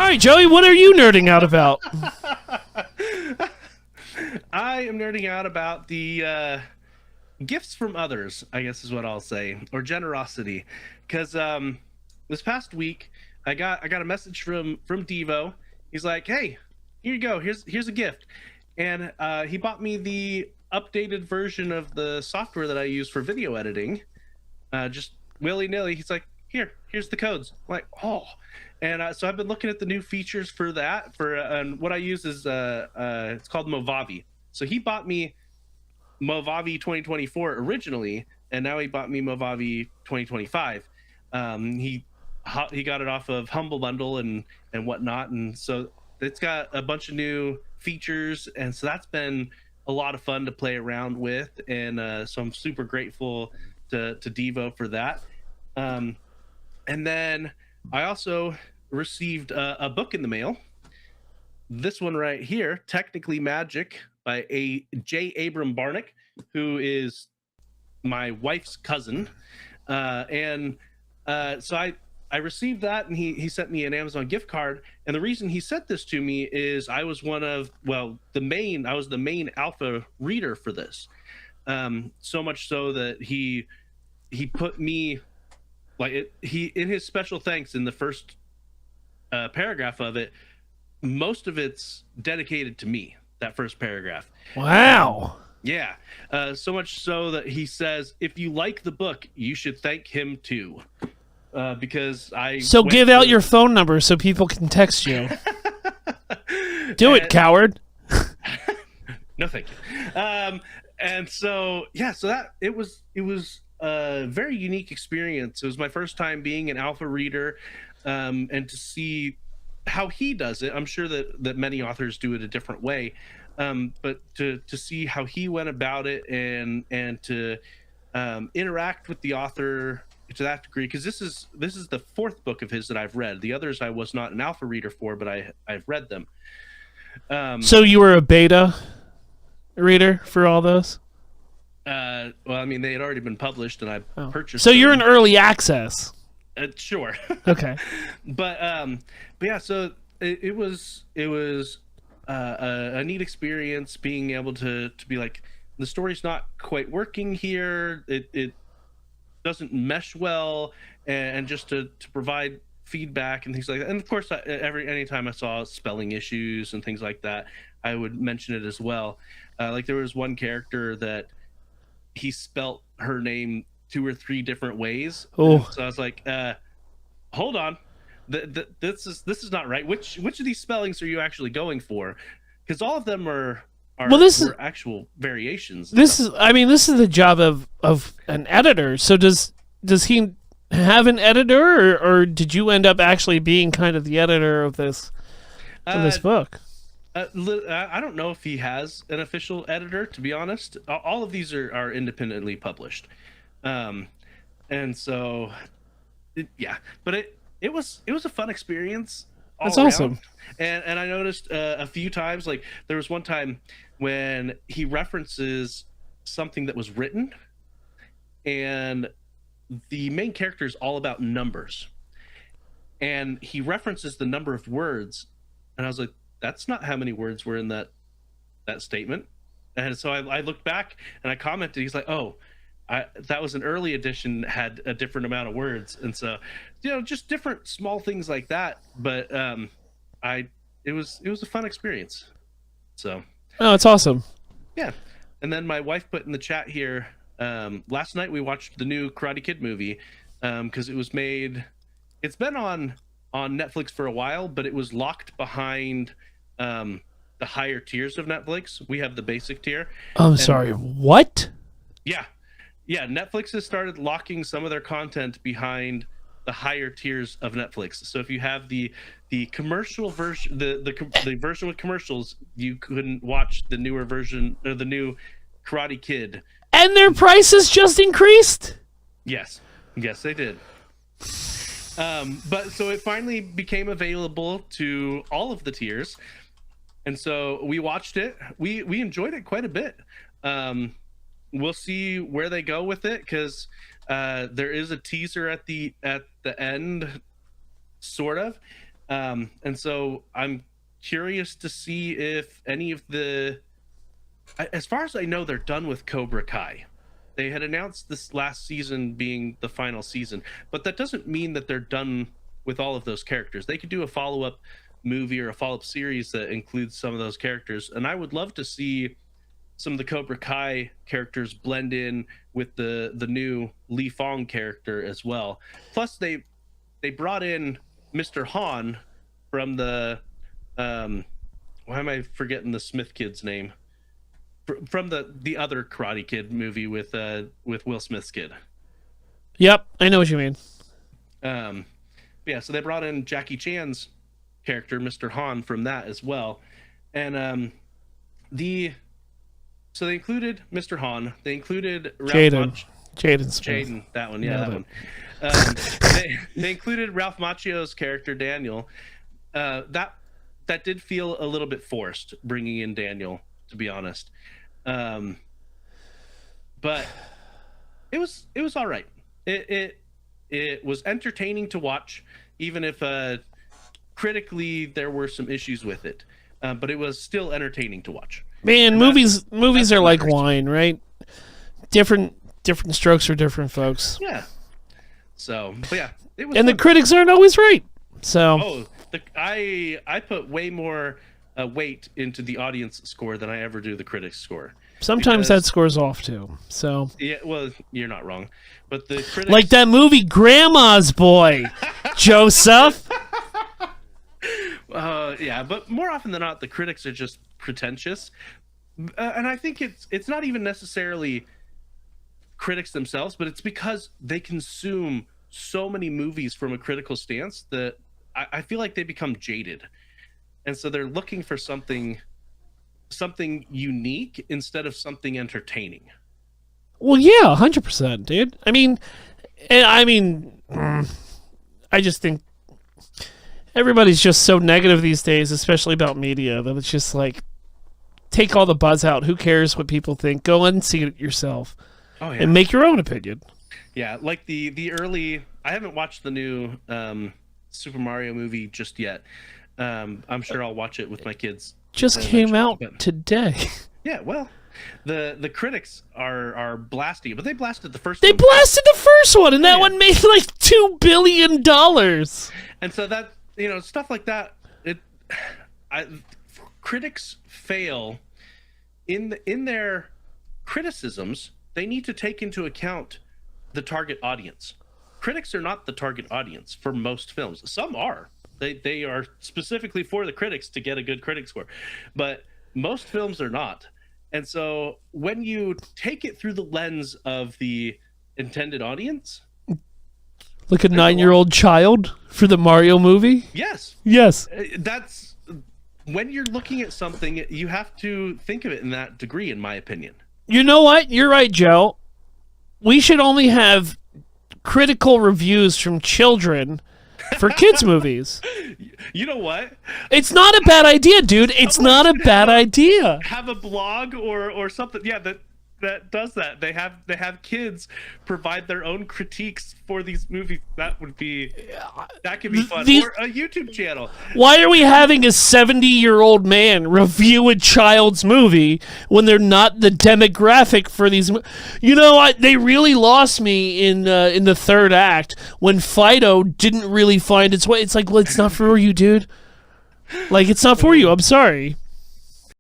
right, Joey, what are you nerding out about? I am nerding out about the gifts from others, I guess is what I'll say, or generosity. Because this past week, I got a message from Devo. He's like, "Hey, here you go. Here's a gift," and he bought me the updated version of the software that I use for video editing. Just willy nilly. He's like, "Here's the codes." I'm like, oh. And so I've been looking at the new features for that. And what I use is it's called Movavi. So he bought me Movavi 2024 originally, and now he bought me Movavi 2025. He got it off of Humble Bundle and whatnot, and so it's got a bunch of new features, and so that's been a lot of fun to play around with, and so I'm super grateful to Devo for that. And then I also received a book in the mail. This one right here, Technically Magic by J. Abram Barneck, who is my wife's cousin. So I received that, and he sent me an Amazon gift card. And the reason he sent this to me is I was I was the main alpha reader for this. So much so that he put me in his special thanks in the first paragraph of it, most of it's dedicated to me, that first paragraph. Wow. Yeah. So much so that he says, if you like the book, you should thank him too. Because So give out your phone number so people can text you. Do it, coward. No, thank you. And so, yeah, so that it was a very unique experience. It was my first time being an alpha reader, and to see how he does it. I'm sure that many authors do it a different way, but to see how he went about it and to interact with the author to that degree, because this is the fourth book of his that I've read. The others I was not an alpha reader for, but I've read them. So you were a beta reader for all those? Well, I mean, they had already been published, and I purchased. So you're in early access. Sure. Okay. But yeah, so it was a neat experience being able to be like, the story's not quite working here. It doesn't mesh well, and just to provide feedback and things like that. And of course, anytime I saw spelling issues and things like that, I would mention it as well. Like there was one character that he spelt her name 2 or 3 different ways. Oh. So I was like, hold on, this is not right. Which of these spellings are you actually going for? Because all of them are actual variations. This is the job of an editor. So does he have an editor, or did you end up actually being kind of the editor of this book? I don't know if he has an official editor, to be honest. All of these are independently published, and so but it was a fun experience. That's awesome. And I noticed a few times, like there was one time when he references something that was written, and the main character is all about numbers, and he references the number of words, and I was like, that's not how many words were in that statement. And so I looked back and I commented. He's like, oh, that was an early edition, had a different amount of words. And so, just different small things like that. But it was a fun experience. So. Oh, it's awesome. Yeah. And then my wife put in the chat here, last night we watched the new Karate Kid movie, because it's been on Netflix for a while, but it was locked behind the higher tiers of Netflix. We have the basic tier. I'm sorry, what? Yeah, Netflix has started locking some of their content behind the higher tiers of Netflix. So if you have the commercial version, the version with commercials, you couldn't watch the newer version, or the new Karate Kid. And their prices just increased? Yes, they did. But so it finally became available to all of the tiers, and so we watched it. We enjoyed it quite a bit. We'll see where they go with it, because there is a teaser at the end, sort of. And so I'm curious to see if any of the, as far as I know, they're done with Cobra Kai. They had announced this last season being the final season, but that doesn't mean that they're done with all of those characters. They could do a follow-up movie or a follow-up series that includes some of those characters, and I would love to see some of the Cobra Kai characters blend in with the new Li Fong character as well. Plus they brought in Mr. Han from the why am I forgetting the Smith kid's name, from the other Karate Kid movie with Will Smith's kid. Yep, I know what you mean. Yeah, so they brought in Jackie Chan's character, Mr. Han, from that as well. And so they included Mr. Han. They included Jaden, that one, yeah, that one. They included Ralph Macchio's character Daniel. That did feel a little bit forced, bringing in Daniel, to be honest. But it was all right. It was entertaining to watch, even if critically there were some issues with it. But it was still entertaining to watch. Man, movies are like wine, right? Different strokes for different folks. Yeah. So, but yeah, it was. And fun. the critics aren't always right. So. I put way more weight into the audience score than I ever do the critics score. Sometimes that score's off too. So. Yeah, well, you're not wrong, but the critics, like that movie Grandma's Boy, Joseph. Yeah, but more often than not, the critics are just pretentious, and I think it's not even necessarily critics themselves, but it's because they consume so many movies from a critical stance that I feel like they become jaded, and so they're looking for something unique instead of something entertaining. Well, yeah, 100%, dude. I mean, I just think everybody's just so negative these days, especially about media, that it's just like, take all the buzz out. Who cares what people think? Go and see it yourself. Oh, yeah. And make your own opinion. Yeah, like the early. I haven't watched the new Super Mario movie just yet. I'm sure I'll watch it with my kids. Just came out today. Yeah, well, the critics are blasting it, but they blasted the first. They one. blasted the first one, and that one made like $2 billion. And so that, stuff like that. Critics fail in their criticisms. They need to take into account the target audience. Critics are not the target audience for most films. Some are. They are specifically for the critics to get a good critic score, but most films are not. And so when you take it through the lens of the intended audience, like a 9-year-old child for the Mario movie. Yes. That's when you're looking at something, you have to think of it in that degree, in my opinion. You know what? You're right, Joe. We should only have critical reviews from children for kids' movies. You know what? It's not a bad idea, dude. It's not a bad idea. Have a blog or something. Yeah, that does that. They have kids provide their own critiques for these movies. That could be fun. Or a YouTube channel. Why are we having a 70-year-old man review a child's movie when they're not the demographic for these? You know what? They really lost me in the third act when Fido didn't really find its way. It's like, well, it's not for you, dude. Like, it's not for you. I'm sorry.